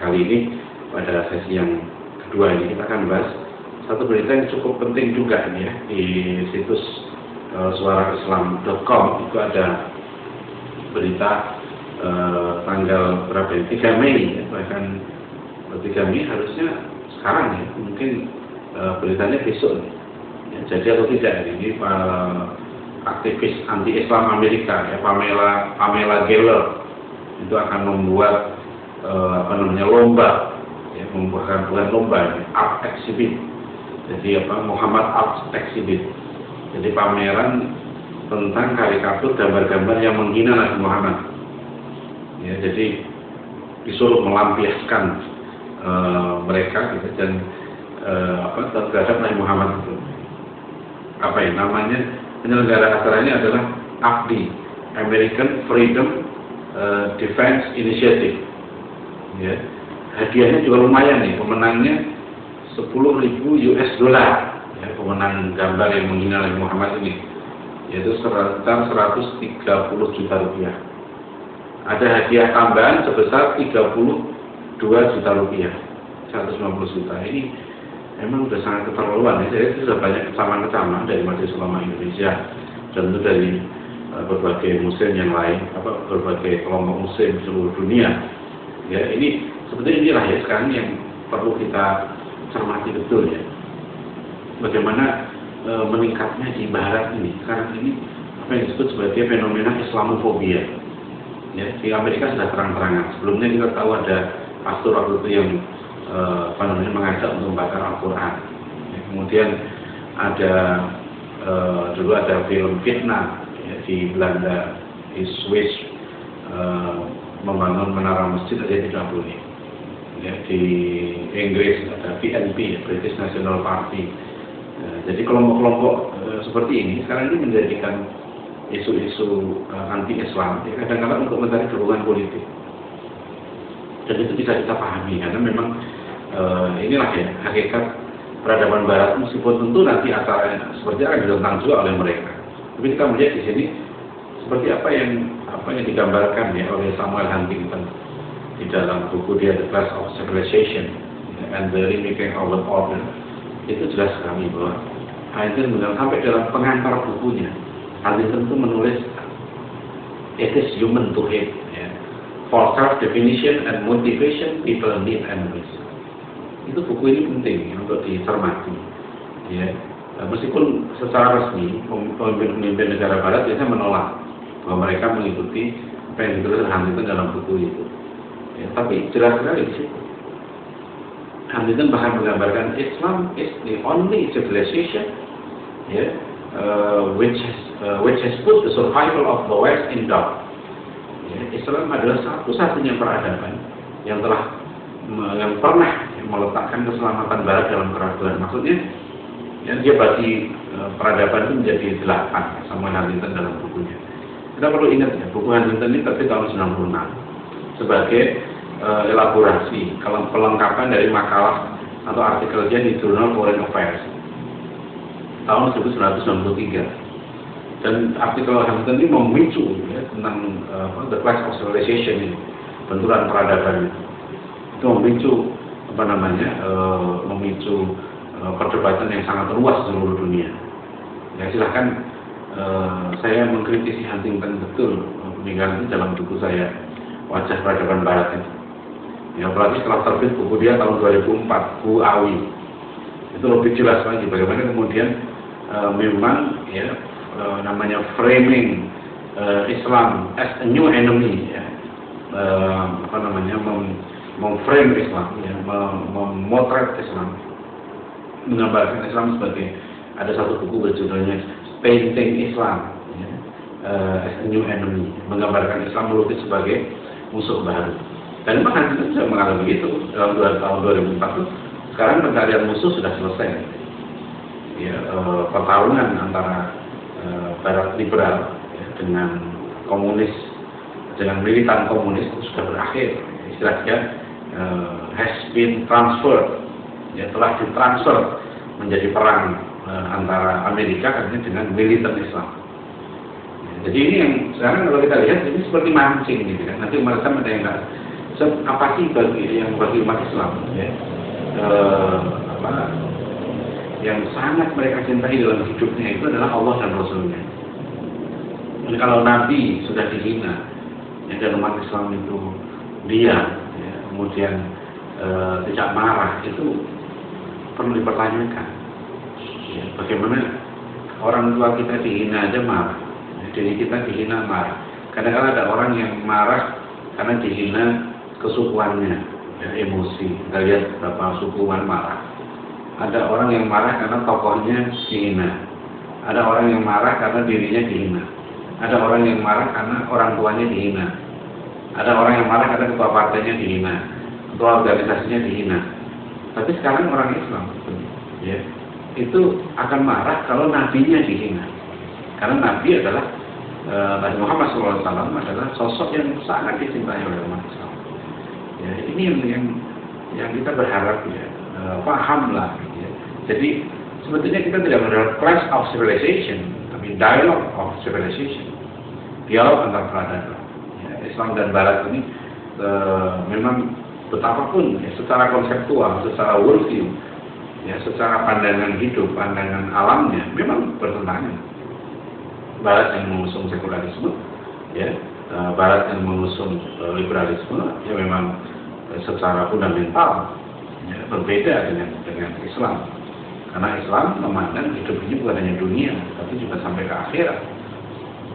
kali ini pada sesi yang kedua ini kita akan bahas satu berita yang cukup penting juga ini ya, di situs suaraislam.com itu ada berita tanggal berapa ini? 3 Mei ya, bahkan 3 Mei harusnya sekarang ya, mungkin beritanya besok nih. Ya, jadi atau tidak ini aktivis anti-Islam Amerika ya, Pamela Geller itu akan membuat lomba ya, bukan lomba ya, art exhibit. Jadi Muhammad Art Exhibit. Jadi pameran tentang karikatur gambar-gambar yang menghina Nabi Muhammad. Ya, jadi disuruh melampiaskan mereka gitu, dan terhadap Nabi Muhammad itu. Apa ya namanya? Penyelenggara acaranya adalah AFDI, American Freedom Defense Initiative. Ya. Hadiahnya juga lumayan nih, pemenangnya $10.000 ya, pemenang gambar yang menghina Nabi Muhammad ini, yaitu sekitar 130 juta rupiah. Ada hadiah tambahan sebesar 32 juta rupiah, 190 juta. Ini memang sudah sangat keterlaluan ya. Jadi sudah banyak kecaman-kecaman dari Majelis Ulama Indonesia dan tentu dari berbagai muslim yang lain, berbagai kelompok muslim seluruh dunia. Ya, ini sebenarnya inilah ya sekarang yang perlu kita cermati betul ya. Bagaimana meningkatnya di barat ini. Sekarang ini apa yang disebut sebagai fenomena Islamofobia. Ya, di Amerika sudah terang-terangan. Sebelumnya kita tahu ada pastor waktu itu yang mengajak untuk membakar Al-Quran. Ya, kemudian ada dulu ada film Fitnah ya, di Belanda, di Swiss membangun menara masjid aja tidak boleh. Ya, di Inggris ada BNP, ya, British National Party. Jadi kelompok-kelompok seperti ini sekarang ini menjadikan isu-isu anti-Islam ya, kadang-kadang untuk mencari dukungan politik. Dan itu bisa kita pahami karena memang inilah ya hakikat peradaban Barat, meskipun tentu nanti acaranya seperti akan ditentang juga oleh mereka. Tapi kita melihat di sini seperti apa yang digambarkan ya oleh Samuel Huntington di dalam buku dia The Clash of Civilization and the Remaking of the Order. Itu jelas sekali bahwa Huntington sampai dalam pengantar bukunya, Huntington itu menulis it is human to hate ya. For self-definition and motivation people need enemies. Itu buku ini penting ya, untuk dicermati ya. Meskipun secara resmi pemimpin negara Barat biasanya menolak bahwa mereka mengikuti apa yang ditulis Huntington dalam buku itu ya, tapi jelas sekali di situ Huntington bahkan menggambarkan Islam is the only civilization ya, which has put the survival of the West in doubt. Ya, Islam adalah satu-satunya peradaban yang pernah meletakkan keselamatan Barat dalam keraguan. Maksudnya ya, dia bagi peradaban itu menjadi 8 sama Huntington dalam bukunya. Kita perlu ingat ya, buku Huntington ini terbit tahun 96 sebagai elaborasi, kalau pelengkapan dari makalah atau artikel dia di Journal Foreign Affairs tahun 1993. Dan artikel Huntington ini memicu ya, tentang The Clash of Civilization ini, benturan peradaban itu memicu memicu perdebatan yang sangat luas di seluruh dunia. Ya silahkan saya mengkritisi Huntington betul meninggal itu dalam buku saya Wajah Peradaban Barat itu. Ya, apalagi setelah terbit buku dia tahun 2004, Bu Awi, itu lebih jelas lagi bagaimana kemudian memang ya namanya framing Islam as a new enemy ya, memframe Islam ya, memotret Islam, menggambarkan Islam sebagai, ada satu buku berjudulnya Painting Islam ya, as a new enemy, menggambarkan Islam melukis sebagai musuh baru. Dan memang kita sudah mengalami itu dalam tahun 2004 itu. Sekarang pencarian musuh sudah selesai. Ya, pertarungan antara Barat liberal ya, dengan komunis, dengan militan komunis itu sudah berakhir. Istilahnya has been transferred, ya, telah ditransfer menjadi perang antara Amerika dengan militan Islam. Ya, jadi ini yang sekarang kalau kita lihat ini seperti mancing gitu kan. Nanti mereka ada yang nggak Apa sih bagi umat Islam ya, yang sangat mereka cintai dalam hidupnya itu adalah Allah dan Rasulnya. Dan kalau Nabi sudah dihina ya, dan umat Islam itu diam ya, kemudian tidak marah, itu perlu dipertanyakan ya, bagaimana orang tua kita dihina aja marah ya, diri kita dihina marah. Kadang-kadang ada orang yang marah karena dihina kesukuannya ya, emosi. Kita lihat beberapa sukuan marah. Ada orang yang marah karena tokohnya dihina. Ada orang yang marah karena dirinya dihina. Ada orang yang marah karena orang tuanya dihina. Ada orang yang marah karena ketua partainya dihina, ketua organisasinya dihina. Tapi sekarang orang Islam ya, itu akan marah kalau nabinya dihina. Karena nabi adalah Nabi Muhammad SAW adalah sosok yang sangat dicintai oleh umat Islam. Ya, ini yang kita berharap ya, pahamlah. Ya. Jadi sebetulnya kita tidak berharap clash of civilization, tapi dialogue of civilization, dialog antar peradaban. Ya, Islam dan Barat ini memang betapapun ya, secara konseptual, secara worldview, ya, secara pandangan hidup, pandangan alamnya memang bertentangan. Barat yang mengusung sekularisme, ya, Barat yang mengusung liberalisme, ya memang secara fundamental ya, berbeda dengan Islam. Karena Islam memandang hidup ini bukan hanya dunia, tapi juga sampai ke akhirat.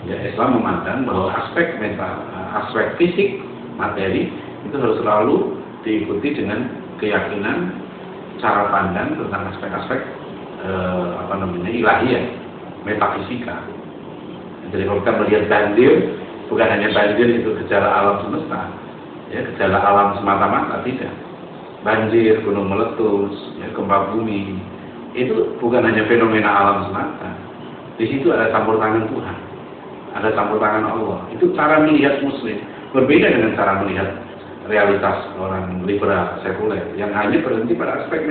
Ya, Islam memandang bahwa aspek mental, aspek fisik, materi itu harus selalu diikuti dengan keyakinan, cara pandang tentang aspek-aspek ilahiyah, metafisika. Jadi kalau kita melihat banjir, bukan hanya banjir itu gejala alam semesta, ya, gejala alam semata-mata, tidak. Banjir, gunung meletus, ya, gempa bumi, itu bukan hanya fenomena alam semata. Di situ ada campur tangan Tuhan, ada campur tangan Allah. Itu cara melihat Muslim, berbeda dengan cara melihat realitas orang liberal sekuler yang hanya berhenti pada aspek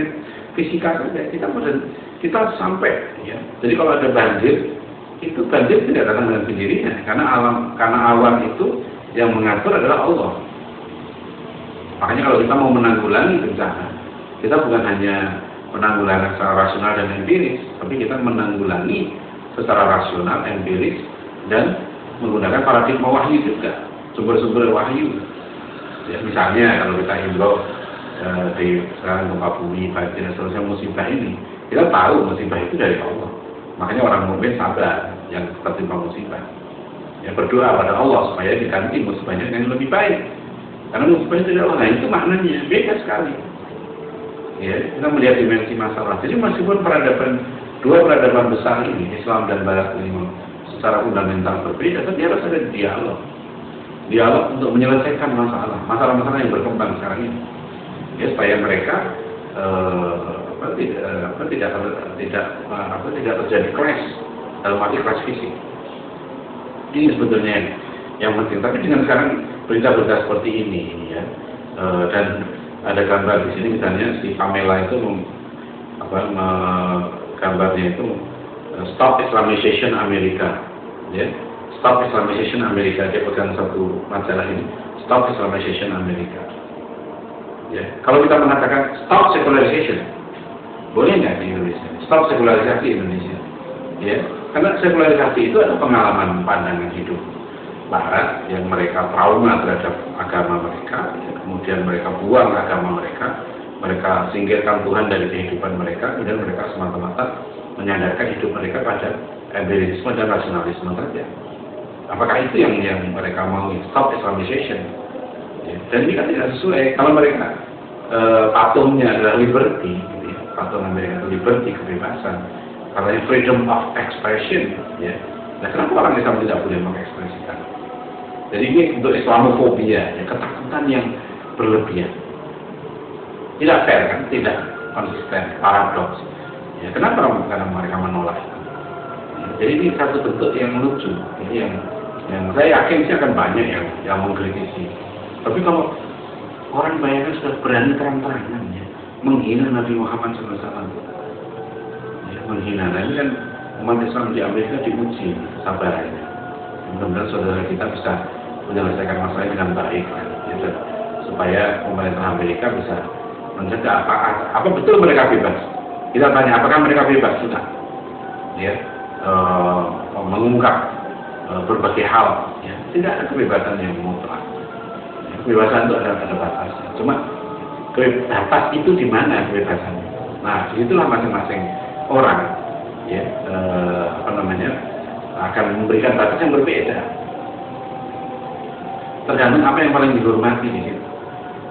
fisika saja. Kita sampai, ya. Jadi kalau ada banjir, itu banjir tidak datang dengan sendirinya, karena awan itu yang mengatur adalah Allah. Makanya kalau kita mau menanggulangi bencana, kita bukan hanya menanggulangi secara rasional dan empiris, tapi kita menanggulangi secara rasional, empiris, dan menggunakan paradigma wahyu juga, sumber-sumber wahyu. Ya, misalnya kalau kita himbau di sekarang gempa bumi, banjir dan seterusnya, musibah ini, kita tahu musibah itu dari Allah. Makanya orang mukmin sabar yang tertimpa musibah. Ya, berdoa pada Allah supaya diganti musibahnya yang lebih baik. Karena musibahnya tidak Allah, nah itu maknanya beda sekali. Ya, kita melihat dimensi masalah. Jadi meskipun dua peradaban besar ini, Islam dan Barat ini secara fundamental berbeda, tapi harus ada dialog. Dialog untuk menyelesaikan masalah-masalah yang berkembang sekarang ini. Ya, supaya mereka tidak terjadi clash dalam arti clash fisik. Ini sebetulnya yang penting. Tapi dengan sekarang berita-berita seperti ini ya, dan ada gambar di sini misalnya si Pamela itu gambarnya itu Stop Islamization Amerika, ya, Stop Islamization Amerika. Dia pegang satu majalah ini, Stop Islamization Amerika. Ya, kalau kita mengatakan Stop Secularization, boleh nggak di Indonesia? Stop sekularisasi Indonesia, ya, karena sekularisasi itu adalah pengalaman pandangan hidup Barat yang mereka trauma terhadap agama mereka, ya, kemudian mereka buang agama mereka singkirkan Tuhan dari kehidupan mereka, kemudian mereka semata-mata menyandarkan hidup mereka pada empirisme dan rasionalisme saja. Apakah itu yang mereka mau? Stop Islamization. Ya, dan ini kan tidak sesuai. Kalau mereka patungnya adalah liberty, gitu ya, patung mereka itu liberty, kebebasan, katanya freedom of expression, ya. Nah, kenapa orang Islam tidak boleh mengekspresikan? Jadi ini untuk Islamofobia, ya, ketakutan yang berlebihan. Tidak fair kan, tidak konsisten, paradoks. Ya, kenapa? Karena mereka menolak itu. Ya, jadi ini satu bentuk yang lucu, ya, yang saya yakin sih akan banyak yang mengkritisi. Tapi kalau orang bayangkan sudah berani terang-terangan ya, menghina Nabi Muhammad SAW, ya, menghina. Nah, ini kan umat Islam di Amerika diuji sabarannya. Mudah-mudahan saudara kita bisa menyelesaikan masalah dengan baik, kan, ya, supaya pemerintah Amerika bisa mencegah apa betul mereka bebas. Kita tanya apakah mereka bebas, sudah ya, mengungkap berbagai hal ya. Tidak ada kebebasan yang mutlak ya, kebebasan itu ada batasnya, cuma batas itu di mana kebebasannya. Nah disitulah masing-masing orang ya akan memberikan batas yang berbeda, tergantung apa yang paling dihormati di situ.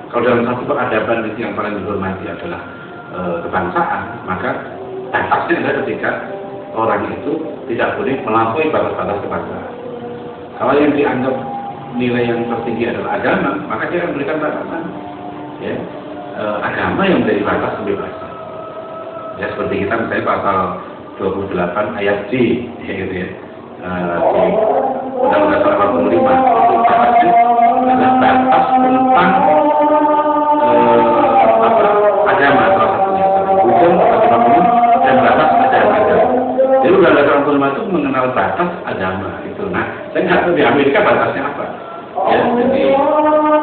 Kalau dalam satu peradaban itu yang paling dihormati adalah kebangsaan, maka batasnya adalah ketika orang itu tidak boleh melampaui batas-batas kebangsaan. Kalau yang dianggap nilai yang tertinggi adalah agama, maka dia akan memberikan batasan. Ya, agama yang menjadi batas kebebasan. Ya, seperti kita misalnya pasal 28 ayat C, ya, gitu ya, di Undang-Undang 45 itu batasnya adalah batas tentang agama salah satunya, hukum agama dan batas agama. Jadi Undang-Undang 45 itu mengenal batas agama itu. Nah, saya nggak tahu di Amerika batasnya apa. Ya, jadi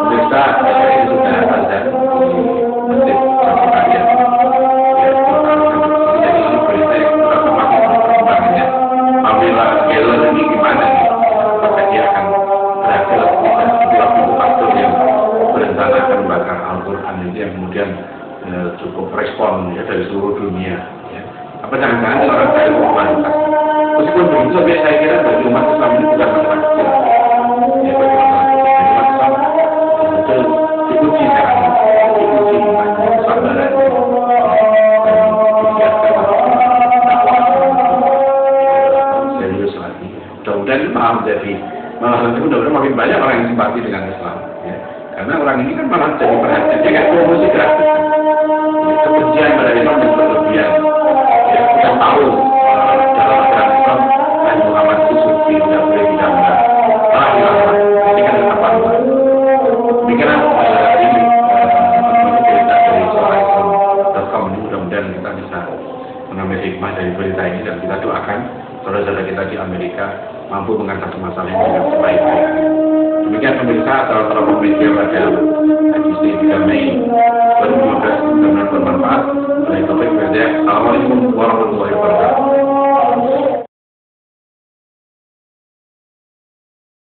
pemirsa ini sudah ada di Masjid Satu Karya. Ya, jadi ini berita yang sudah semakin perkembangannya. Pamela Geller ini gimana nih? Apakah dia akan berhasil tidak seperti waktu itu pastor yang berencana akan membakar Al-Quran itu yang kemudian cukup respon ya dari seluruh dunia. Ya. Apa jangan-jangan orang saya popularitas? Meskipun begitu, saya kira bagi umat Islam ini bukan masalah kecil. Ya, bagi masalah kecil. Umat Islam betul diuji caranya, diuji imannya, kesabaran, dan dibiarkan serius lagi. Mudah-mudahan ini malah nanti mudah-mudahan makin banyak orang yang simpati dengan Islam. Ya. Karena orang ini kan malah jadi perhatian, dia kayak promosi gratis. Kebencian pada Islam yang berlebihan. Ya, kita tahu dalam ajaran Islam Nabi Muhammad itu suci, tidak boleh didamai. Malah hilafah, ini kan ketahuan. Demikian ini cerita dari suaraislam.com ini, mudah-mudahan kita bisa mengambil hikmah dari berita ini dan kita doakan saudara-saudara kita di Amerika mampu mengatasi masalah ini dengan sebaik-baiknya. Demikian pemirsa, saudara media pada edisi 3 Mei 2015 benar-benar bermanfaat. Assalamualaikum warahmatullahi wabarakatuh.